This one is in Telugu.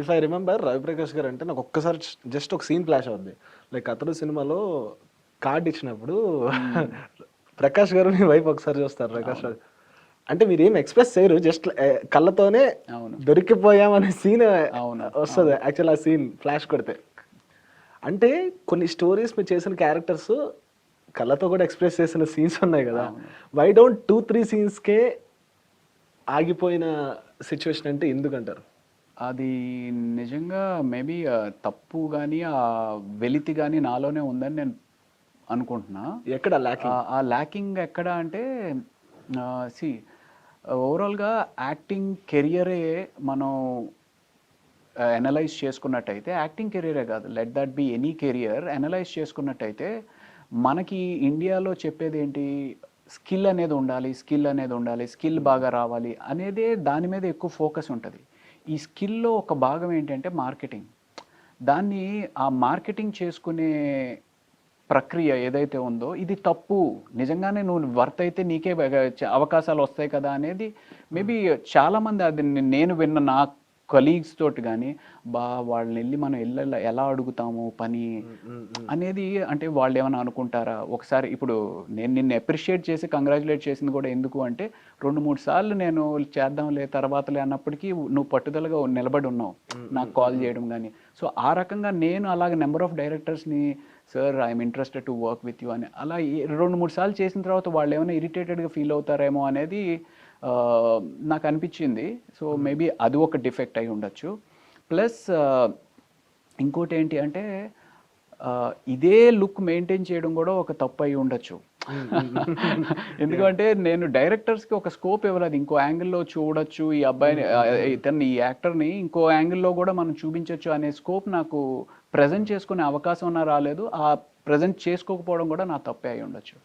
ఇఫ్ ఐ రిమెంబర్ రవిప్రకాష్ గారు అంటే నాకు ఒక్కసారి జస్ట్ ఒక సీన్ ఫ్లాష్ అవుద్ది. లైక్ అతడు సినిమాలో కార్డ్ ఇచ్చినప్పుడు ప్రకాష్ గారు మీ వైపు ఒకసారి చూస్తారు ప్రకాష్ రాజ్. అంటే మీరు ఏం ఎక్స్ప్రెస్ చేయరు, జస్ట్ కళ్ళతోనే దొరికిపోయామనే సీన్ వస్తుంది యాక్చువల్. ఆ సీన్ ఫ్లాష్ కొడితే అంటే కొన్ని స్టోరీస్ మీరు చేసిన క్యారెక్టర్స్ కళ్ళతో కూడా ఎక్స్ప్రెస్ చేసిన సీన్స్ ఉన్నాయి కదా. వై డోంట్ 2-3 సీన్స్కే ఆగిపోయిన సిచ్యువేషన్ అంటే ఎందుకంటారు? అది నిజంగా మేబీ తప్పు కానీ ఆ వెలితి కానీ నాలోనే ఉందని నేను అనుకుంటున్నా. ఎక్కడ ల్యాకింగ్? ఆ ల్యాకింగ్ ఎక్కడ అంటే సి ఓవరాల్గా యాక్టింగ్ కెరియరే మనం అనలైజ్ చేసుకున్నట్టయితే, యాక్టింగ్ కెరియరే కాదు, let that be any career analyse చేసుకున్నట్టయితే మనకి ఇండియాలో చెప్పేది ఏంటి, స్కిల్ అనేది ఉండాలి, స్కిల్ అనేది ఉండాలి, స్కిల్ బాగా రావాలి అనేదే దాని మీద ఎక్కువ ఫోకస్ ఉంటుంది. ఈ స్కిల్లో ఒక భాగం ఏంటంటే మార్కెటింగ్. దాన్ని ఆ మార్కెటింగ్ చేసుకునే ప్రక్రియ ఏదైతే ఉందో ఇది తప్పు. నిజంగానే నువ్వు వర్త్ అయితే నీకే అవకాశాలు వస్తాయి కదా అనేది మేబీ చాలామంది, అది నేను విన్న నా కలీగ్స్ తోటి కానీ, వాళ్ళని వెళ్ళి మనం ఎలా అడుగుతాము పని అనేది, అంటే వాళ్ళు ఏమైనా అనుకుంటారా ఒకసారి. ఇప్పుడు నేను నిన్ను అప్రిషియేట్ చేసి కంగ్రాచులేట్ చేసింది కూడా ఎందుకు అంటే 2-3 సార్లు నేను చేద్దాంలే తర్వాతలే అన్నప్పటికీ నువ్వు పట్టుదలగా నిలబడి ఉన్నావు నాకు కాల్ చేయడం కానీ. సో ఆ రకంగా నేను అలాగే నెంబర్ ఆఫ్ డైరెక్టర్స్ని sir I'm interested to work with you అని అలా 2-3 సార్లు చేసిన తర్వాత వాళ్ళు ఏమైనా ఇరిటేటెడ్గా ఫీల్ అవుతారేమో అనేది నాకు అనిపించింది. సో మేబీ అది ఒక డిఫెక్ట్ అయి ఉండొచ్చు. ప్లస్ ఇంకోటి ఏంటి అంటే ఇదే లుక్ మెయింటైన్ చేయడం కూడా ఒక తప్పు అయి ఉండొచ్చు. ఎందుకంటే నేను డైరెక్టర్స్కి ఒక స్కోప్ ఇవ్వలేదు, ఇంకో యాంగిల్లో చూడొచ్చు ఈ అబ్బాయిని, ఇతన్ని, ఈ యాక్టర్ని ఇంకో యాంగిల్లో కూడా మనం చూపించవచ్చు అనే స్కోప్ నాకు ప్రజెంట్ చేసుకునే అవకాశం రాలేదు. ఆ ప్రజెంట్ చేసుకోకపోవడం కూడా నా తప్పే అయి ఉండొచ్చు.